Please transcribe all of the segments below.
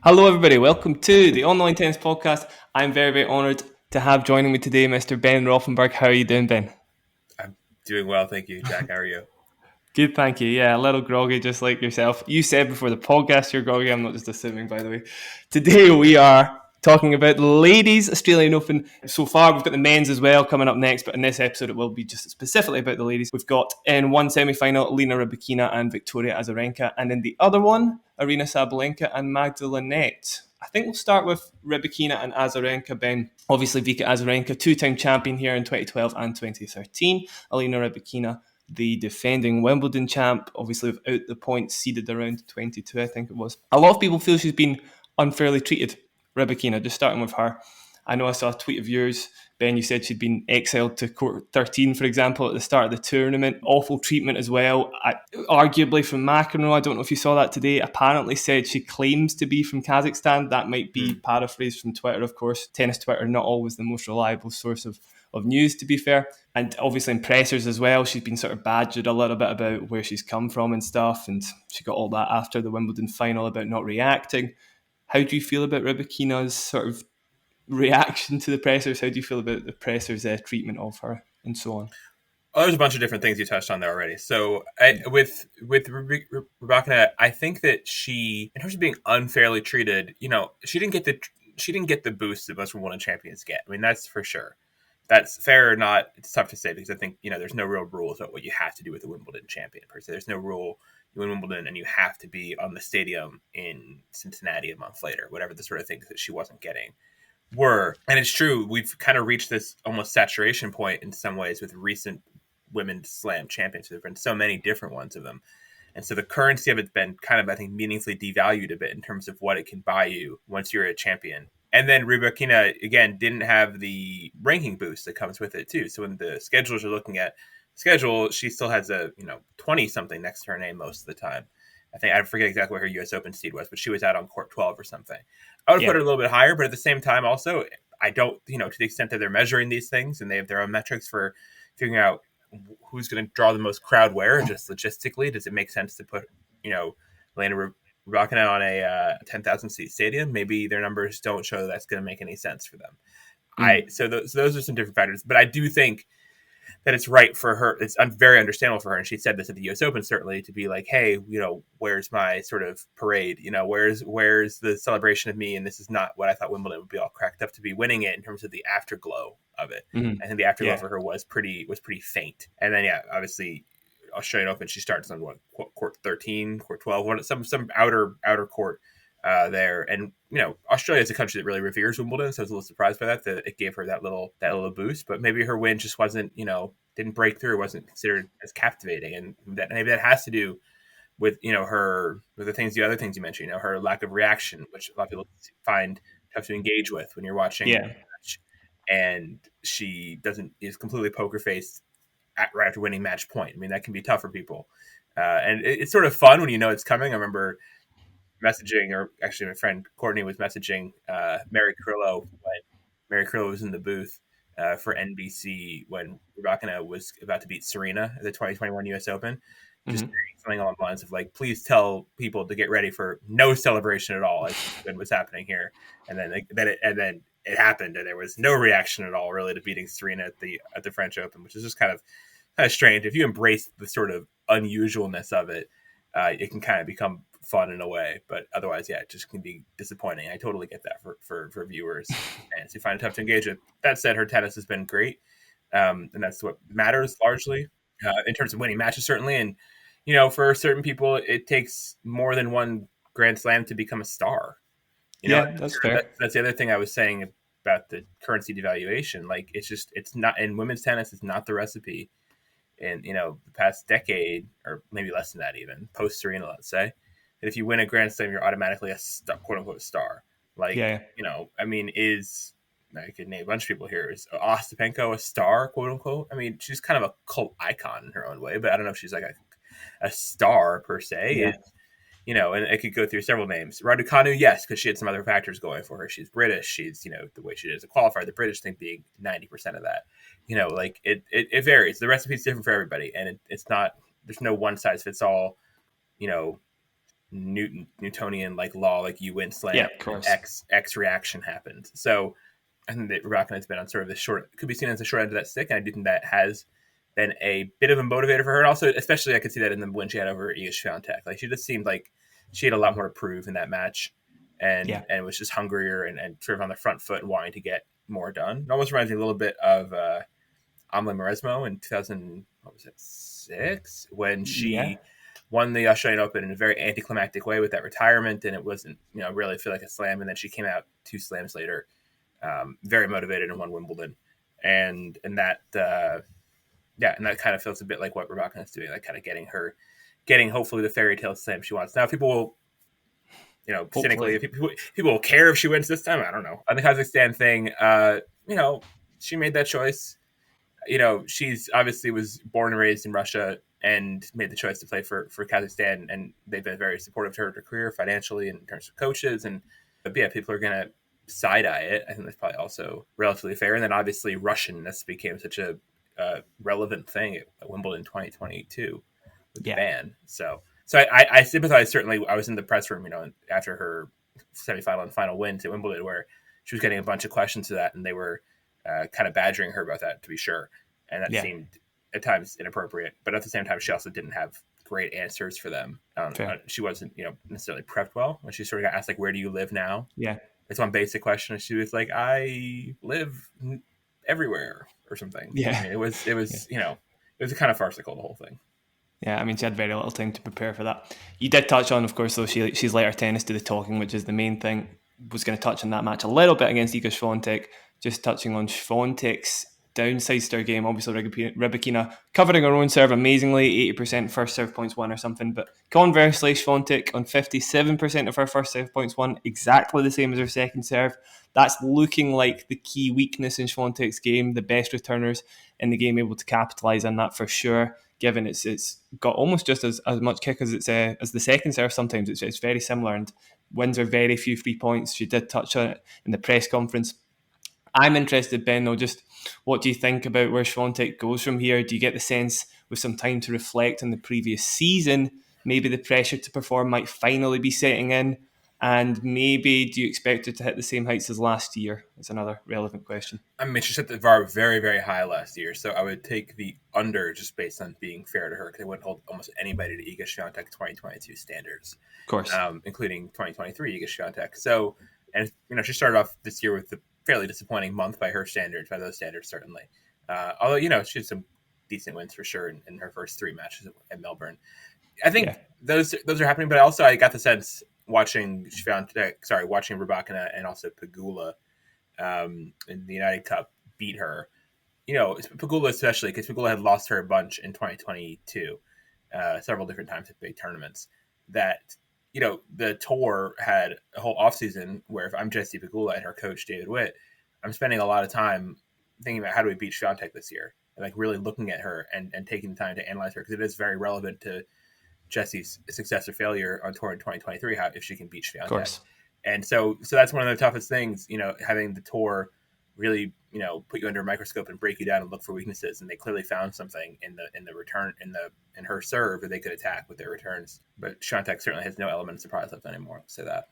Hello, everybody. Welcome to the Online Tennis Podcast. I'm very, very honoured to have joining me today Mr. Ben Rothenberg. How are you doing, Ben? I'm doing well, thank you, Jack. How are you? Good, thank you. Yeah, a little groggy, just like yourself. You said before the podcast you're groggy. I'm not just assuming, by the way. Today we are talking about the ladies Australian Open. So far, we've got the men's as well coming up next, but in this episode, it will be just specifically about the ladies. We've got in one semi-final, Elena Rybakina and Victoria Azarenka, and in the other one, Aryna Sabalenka and Magda Linette. I think we'll start with Rybakina and Azarenka, Ben. Obviously, Vika Azarenka, two-time champion here in 2012 and 2013. Elena Rybakina, the defending Wimbledon champ, obviously without the points, seeded around 22, I think it was. A lot of people feel she's been unfairly treated, Rybakina, just starting with her. I know I saw a tweet of yours, Ben, you said she'd been exiled to court 13, for example, at the start of the tournament. Awful treatment as well. Arguably from McEnroe, I don't know if you saw that today, apparently said she claims to be from Kazakhstan. That might be paraphrased from Twitter, of course. Tennis Twitter, not always the most reliable source of news, to be fair. And obviously in pressers as well, she's been sort of badgered a little bit about where she's come from and stuff. And she got all that after the Wimbledon final about not reacting. How do you feel about Rybakina's sort of reaction to the pressers? How do you feel about the pressers' treatment of her and so on? Oh, there's a bunch of different things you touched on there already. So, with Rybakina, I think that she, in terms of being unfairly treated, she didn't get the boost that most Wimbledon champions get. I mean, that's for sure. That's fair or not. It's tough to say because I think there's no real rules about what you have to do with a Wimbledon champion per se. There's no rule you win Wimbledon and you have to be on the stadium in Cincinnati a month later. Whatever the sort of things that she wasn't getting were. And it's true, we've kind of reached this almost saturation point in some ways with recent women's slam champions. There have been so many different ones of them. And so the currency of it's been kind of, I think, meaningfully devalued a bit in terms of what it can buy you once you're a champion. And then Rybakina, again, didn't have the ranking boost that comes with it, too. So when the schedulers are looking at schedule, she still has a 20-something next to her name most of the time. I forget exactly what her U.S. Open seed was, but she was out on court 12 or something. I would put her a little bit higher, but at the same time, also, I don't, to the extent that they're measuring these things and they have their own metrics for figuring out who's going to draw the most crowd where, just logistically, does it make sense to put, Elena Rybakina on a 10,000 seat stadium? Maybe their numbers don't show that's going to make any sense for them. So those are some different factors, but I do think that it's right for her. It's very understandable for her. And she said this at the U.S. Open, certainly, to be like, hey, where's my sort of parade? Where's the celebration of me? And this is not what I thought Wimbledon would be all cracked up to be, winning it in terms of the afterglow of it. I think the afterglow for her was pretty faint. And then, obviously, Australian Open, she starts on court 13, court 12, some outer court there. And Australia is a country that really reveres Wimbledon, so I was a little surprised by that it gave her that little boost. But maybe her win just wasn't didn't break through, wasn't considered as captivating, and maybe that has to do with the other things you mentioned, her lack of reaction, which a lot of people find tough to engage with when you're watching a match. And she is completely poker faced right after winning match point. I mean, that can be tough for people, and it's sort of fun when it's coming. I remember messaging, or actually my friend Courtney was messaging Mary Carrillo when Mary Carrillo was in the booth for NBC when Rybakina was about to beat Serena at the 2021 U.S. Open. Just something along the lines of like, please tell people to get ready for no celebration at all, as what's happening here. And then it happened, and there was no reaction at all really to beating Serena at the French Open, which is just kind of strange. If you embrace the sort of unusualness of it, it can kind of become fun in a way, but otherwise, it just can be disappointing. I totally get that for viewers and who find it tough to engage with. That said, her tennis has been great, and that's what matters largely in terms of winning matches, certainly. And for certain people, it takes more than one Grand Slam to become a star. That's fair. That's the other thing I was saying about the currency devaluation. Like, it's not in women's tennis. It's not the recipe. In the past decade, or maybe less than that, even post Serena, let's say, that if you win a Grand Slam, you're automatically a quote unquote star. Like, I mean, I could name a bunch of people here. Is Ostapenko a star, quote unquote? I mean, she's kind of a cult icon in her own way, but I don't know if she's like a star per se. Yeah. And I could go through several names. Raducanu, yes, because she had some other factors going for her. She's British. She's, the way she did as a qualifier, the British thing being 90% of that. Like it varies. The recipe's different for everybody. And it's not, there's no one size fits all, Newtonian like law, like you win Yeah, slam of and course. X reaction happens. So I think that Rybakina has been on sort of the short, could be seen as the short end of that stick, and I do think that has been a bit of a motivator for her. And also, especially, I could see that in the win she had over Iga Swiatek. Like she just seemed like she had a lot more to prove in that match, Yeah, and was just hungrier and sort of on the front foot and wanting to get more done. It almost reminds me a little bit of Amelie Mauresmo in 2006 when yeah, she won the Australian Open in a very anticlimactic way with that retirement, and it wasn't really feel like a slam, and then she came out 2 slams later, very motivated and won Wimbledon, and that and that kind of feels a bit like what Rybakina is doing, like kind of getting hopefully the fairy tale slam she wants. Now people will cynically, hopefully. if people will care if she wins this time. I don't know. On the Kazakhstan thing, she made that choice. She's obviously was born and raised in Russia and made the choice to play for Kazakhstan, and they've been very supportive to her career financially and in terms of coaches. And but yeah, people are gonna side eye it. I think that's probably also relatively fair. And then obviously Russianness became such a relevant thing at Wimbledon 2022 with the Yeah, ban. So I sympathize. Certainly, I was in the press room, after her semifinal and final wins at Wimbledon, where she was getting a bunch of questions to that, and they were kind of badgering her about that, to be sure. And that yeah, seemed at times inappropriate, but at the same time, she also didn't have great answers for them. fair. She wasn't, necessarily prepped well when she sort of got asked, like, "Where do you live now?" Yeah, It's one basic question, and she was like, "I live everywhere," or something. I yeah, mean, it was, yeah. it was kind of farcical, the whole thing. Yeah, I mean, she had very little time to prepare for that. You did touch on, of course, though, she's let her tennis do the talking, which is the main thing. Was going to touch on that match a little bit against Iga Swiatek, just touching on Swiatek's downsides to her game. Obviously, Rybakina covering her own serve amazingly, 80% first serve points won or something. But conversely, Swiatek on 57% of her first serve points won, exactly the same as her second serve. That's looking like the key weakness in Swiatek's game. The best returners in the game able to capitalise on that for sure, given it's got almost just as much kick as as the second serve. Sometimes it's very similar, and wins are very few free points. She did touch on it in the press conference. I'm interested, Ben, though, just what do you think about where Swiatek goes from here? Do you get the sense, with some time to reflect on the previous season, maybe the pressure to perform might finally be setting in? And maybe do you expect her to hit the same heights as last year? That's another relevant question. I mean, she set the bar very, very high last year, so I would take the under just based on being fair to her, because they wouldn't hold almost anybody to Iga Swiatek 2022 standards, Of course. including 2023 Iga Swiatek. So, and she started off this year with a fairly disappointing month by her standards, by those standards certainly. Although she had some decent wins for sure in her first 3 matches at Melbourne. I think Yeah. those are happening, but also I got the sense watching Rybakina and also Pegula in the United Cup beat her. Pegula especially, because Pegula had lost her a bunch in 2022, several different times at big tournaments. That the tour had a whole offseason where if I'm Jessie Pegula and her coach David Witt, I'm spending a lot of time thinking about how do we beat Swiatek this year, and like really looking at her and taking the time to analyze her, because it is very relevant to Jessie's success or failure on tour in 2023, how if she can beat Of Swiatek. course. And so that's one of the toughest things, having the tour really, put you under a microscope and break you down and look for weaknesses. And they clearly found something in the return in her serve that they could attack with their returns. But Swiatek certainly has no element of surprise left anymore. So that.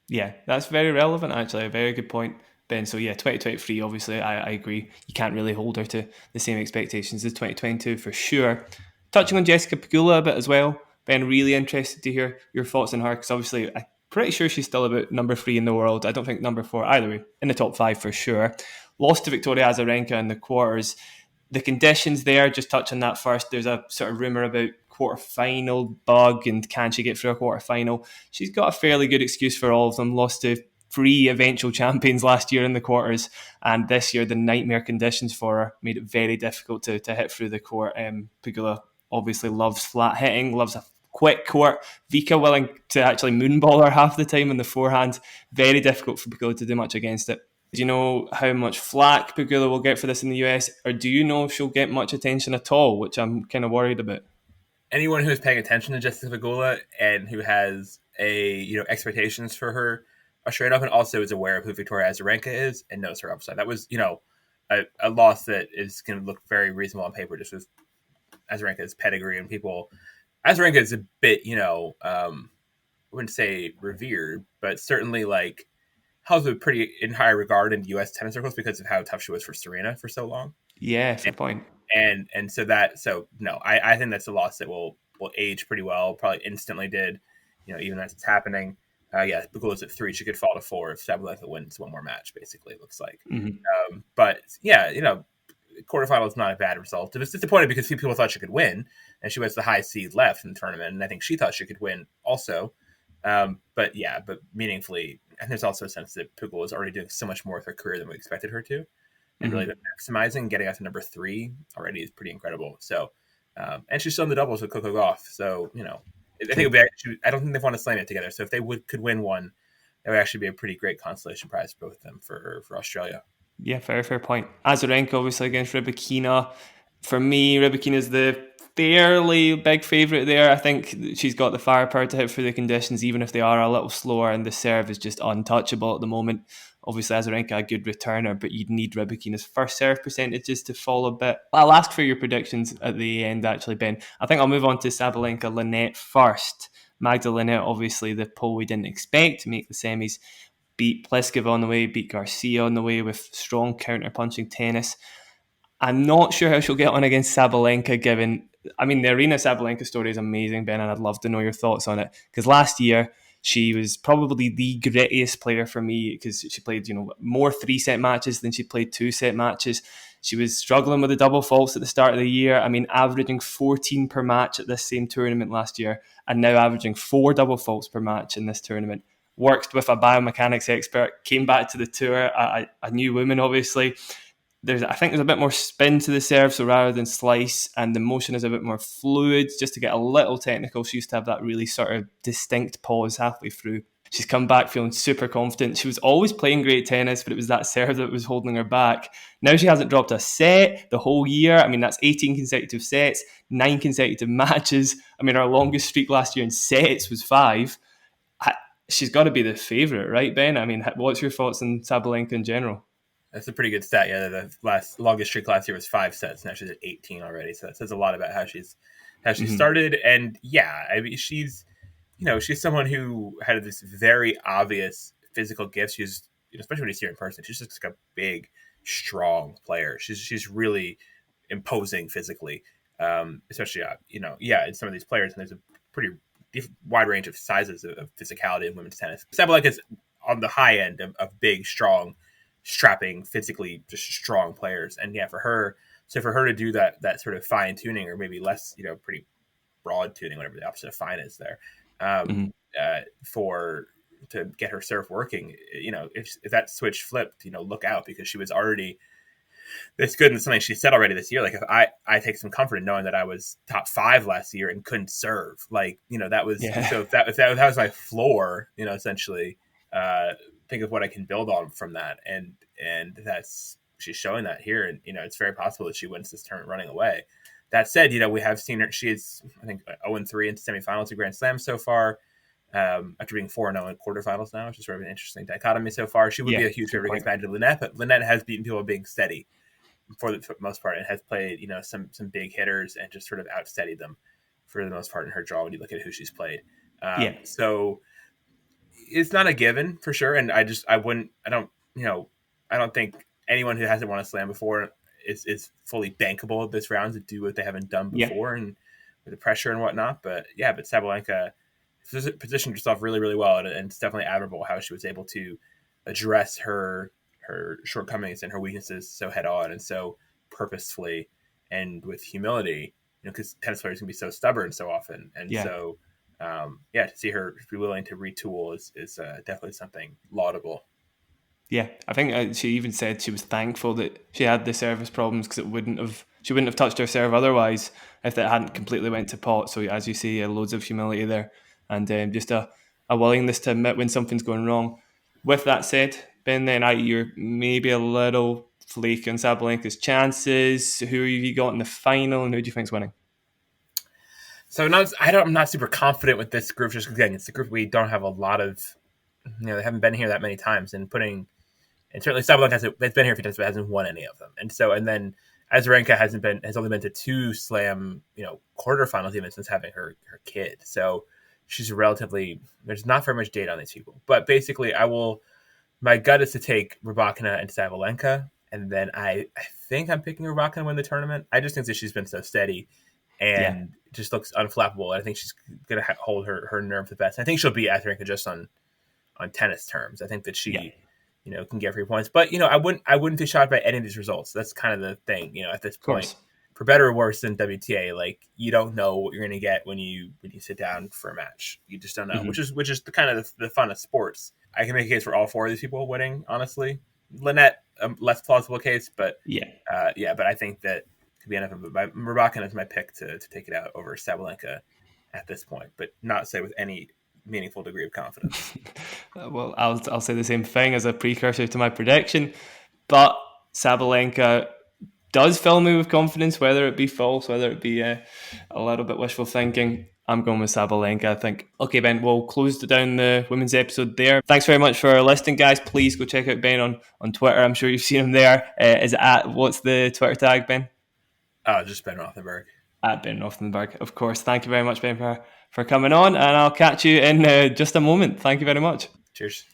Yeah, that's very relevant, actually. A very good point, Ben. So, yeah, 2023, obviously, I agree. You can't really hold her to the same expectations as 2022 for sure. Touching on Jessica Pegula a bit as well, Ben, really interested to hear your thoughts on her, because obviously, I'm pretty sure she's still about number 3 in the world. I don't think number 4, either way, in the top 5 for sure. Lost to Victoria Azarenka in the quarters. The conditions there, just touch on that first. There's a sort of rumour about quarter-final bug and can she get through a quarter-final. She's got a fairly good excuse for all of them. Lost to 3 eventual champions last year in the quarters, and this year the nightmare conditions for her made it very difficult to hit through the court. Pegula obviously loves flat hitting, loves a quick court. Vika willing to actually moonball her half the time in the forehand. Very difficult for Pegula to do much against it. Do you know how much flack Pegula will get for this in the US, or do you know if she'll get much attention at all, which I'm kind of worried about? Anyone who's paying attention to Jessica Pegula and who has expectations for her straight up, and also is aware of who Victoria Azarenka is and knows her upside. That was a loss that is going to look very reasonable on paper, just with Azarenka's pedigree and people. Azarenka is a bit wouldn't say revered, but certainly like held pretty in high regard in U.S. tennis circles because of how tough she was for Serena for so long. Yeah, fair point. And so no, I think that's a loss that will age pretty well. Probably instantly did, even as it's happening. Yeah, Pegula's at 3. She could fall to 4 if Sabalenka wins one more match. Basically, it looks like. But yeah, quarterfinal is not a bad result. It was disappointing because people thought she could win, and she was the high seed left in the tournament, and I think she thought she could win also. But meaningfully, and there's also a sense that Pegula was already doing so much more with her career than we expected her to, and really maximizing, getting out to number 3 already is pretty incredible. So, and she's still in the doubles with Coco Gauff. So, I think I don't think they've won a slam yet together. So if they could win one, that would actually be a pretty great consolation prize for both of them for Australia. Yeah, fair point. Azarenka obviously against Rybakina. For me, Rybakina is the fairly big favourite there. I think she's got the firepower to hit through the conditions, even if they are a little slower, and the serve is just untouchable at the moment. Obviously, Azarenka a good returner, but you'd need Rybakina's first serve percentages to fall a bit. I'll ask for your predictions at the end, actually, Ben. I think I'll move on to Sabalenka Linette first. Magda Linette, obviously, the pole we didn't expect to make the semis. Beat Pliskova on the way, beat Garcia on the way with strong counter-punching tennis. I'm not sure how she'll get on against Sabalenka, given, the Aryna Sabalenka story is amazing, Ben, and I'd love to know your thoughts on it. Because last year, she was probably the grittiest player for me because she played, more 3-set matches than she played 2-set matches. She was struggling with the double faults at the start of the year. Averaging 14 per match at this same tournament last year, and now averaging 4 double faults per match in this tournament. Worked with a biomechanics expert, came back to the tour, a new woman, obviously. I think there's a bit more spin to the serve, so rather than slice, and the motion is a bit more fluid. Just to get a little technical, she used to have that really sort of distinct pause halfway through. She's come back feeling super confident. She was always playing great tennis, but it was that serve that was holding her back. Now she hasn't dropped a set the whole year. That's 18 consecutive sets, 9 consecutive matches. Our longest streak last year in sets was 5. She's got to be the favourite, right, Ben? What's your thoughts on Sabalenka in general? That's a pretty good stat. Yeah, the longest streak last year was 5 sets. Now she's at 18 already. So that says a lot about how she started. And yeah, she's someone who had this very obvious physical gift. She's, especially when you see her in person, she's just like a big, strong player. She's really imposing physically, especially in some of these players. And there's a pretty wide range of sizes of physicality in women's tennis. Sabalenka is on the high end of big, strong, strapping, physically just strong players. And yeah, for her to do that sort of fine tuning, or maybe less, pretty broad tuning, whatever the opposite of fine is there, to get her serve working, if that switch flipped, look out, because she was already this good in something she said already this year. Like, if I take some comfort in knowing that I was top 5 last year and couldn't serve, that was, so if that was my floor, essentially, think of what I can build on from that. And she's showing that here. And, it's very possible that she wins this tournament running away. That said, we have seen her, she is, I think, 0-3 into semifinals of Grand Slam so far, after being 4-0 in quarterfinals now, which is sort of an interesting dichotomy so far. She would be a huge favorite against Magda Linette, but Linette has beaten people being steady for the most part, and has played, some big hitters and just sort of outsteadied them for the most part in her draw when you look at who she's played. So it's not a given for sure. And I don't think anyone who hasn't won a slam before is fully bankable at this round to do what they haven't done before, and with the pressure and whatnot. But Sabalenka positioned herself really, really well, and it's definitely admirable how she was able to address her shortcomings and her weaknesses so head on and so purposefully and with humility, because tennis players can be so stubborn so often. And so, to see her be willing to retool is definitely something laudable. Yeah, I think she even said she was thankful that she had the service problems, because she wouldn't have touched her serve otherwise if it hadn't completely went to pot. So as you say, loads of humility there, and just a willingness to admit when something's going wrong. With that said, Ben, then you're maybe a little flaky on Sabalenka's chances. Who have you got in the final, and who do you think's winning? So I'm not super confident with this group, just because, again, it's a group we don't have a lot of, they haven't been here that many times, and certainly Sabalenka has been here a few times, but hasn't won any of them. And then Azarenka has only been to 2 slam, quarterfinals even since having her kid. So she's relatively, there's not very much data on these people. But basically, my gut is to take Rybakina and Sabalenka, and then I think I'm picking Rybakina to win the tournament. I just think that she's been so steady Yeah, and just looks unflappable. I think she's going to hold her nerve the best. I think she'll beat Azarenka just on tennis terms. I think that yeah, she, can get free points. But I wouldn't be shocked by any of these results. That's kind of the thing. At this of point, course. for better or worse than WTA, like you don't know what you're going to get when you sit down for a match. You just don't know, which Hmm. is the kind of the fun of sports. I can make a case for all four of these people winning. Honestly, Linette, a less plausible case, but Yeah. yeah, but I think that could be enough of it. Rybakina is my pick to take it out over Sabalenka at this point, but not say with any meaningful degree of confidence. Well, I'll say the same thing as a precursor to my prediction, but Sabalenka does fill me with confidence, whether it be false, whether it be a little bit wishful thinking. I'm going with Sabalenka, I think. Okay, Ben, we'll close down the women's episode there. Thanks very much for listening, guys. Please go check out Ben on Twitter. I'm sure you've seen him there. Is it what's the Twitter tag, Ben? Oh, just Ben Rothenberg. At Ben Rothenberg, of course. Thank you very much, Ben, for coming on, and I'll catch you in just a moment. Thank you very much. Cheers.